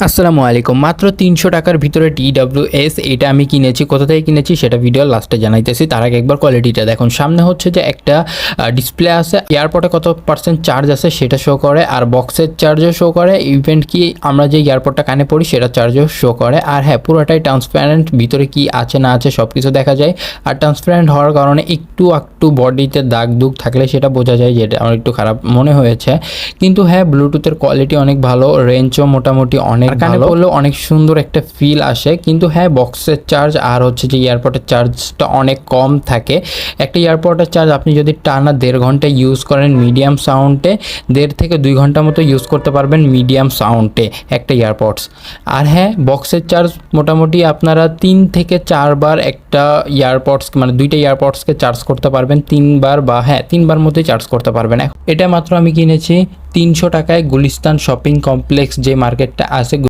আসসালামু আলাইকুম। মাত্র ৩০০ টাকার ভিতরে TWS এটা আমি কিনেছি। কোথা থেকে কিনেছি সেটা ভিডিওর লাস্টে জানাইতেছি। তার আগে একবার কোয়ালিটিটা দেখুন। সামনে হচ্ছে যে একটা ডিসপ্লে আছে, এয়ারপডে কত পার্সেন্ট চার্জ আছে সেটা শো করে, আর বক্সের চার্জও শো করে, ইভেন্ট কি আমরা যে এয়ারপডটা কানে পড়ি সেটা চার্জও শো করে। আর হ্যাঁ, পুরোটাই ট্রান্সপারেন্ট, ভিতরে কি আছে না আছে সব কিছু দেখা যায়। আর ট্রান্সপারেন্ট হওয়ার কারণে একটু বডিতে দাগ দুগ থাকলে সেটা বোঝা যায়, যেটা আমার একটু খারাপ মনে হয়েছে। কিন্তু হ্যাঁ, ব্লুটুথের কোয়ালিটি অনেক ভালো, রেঞ্জও মোটামুটি অনেক কানে পড়লেও অনেক সুন্দর একটা ফিল আসে। কিন্তু হ্যাঁ, বক্সের চার্জ আর হচ্ছে যে এয়ারপডের চার্জটা অনেক কম থাকে। একটা এয়ারপডের চার্জ আপনি যদি টানা 1.5 ঘন্টা ইউজ করেন মিডিয়াম সাউন্ডে, 1.5 থেকে 2 ঘন্টা মতো ইউজ করতে পারবেন মিডিয়াম সাউন্ডে একটা এয়ারপডস। আর হ্যাঁ, বক্সের চার্জ মোটামুটি আপনারা 3 থেকে 4 বার একটা এয়ারপডস মানে দুইটা এয়ারপডসকে চার্জ করতে পারবেন, 3 বার বা হ্যাঁ 3 বার মতোই চার্জ করতে পারবেন। এটা মাত্র আমি কিনেছি 300 টাকায় গুলিস্তান শপিং কমপ্লেক্স যে মার্কেটটা আছে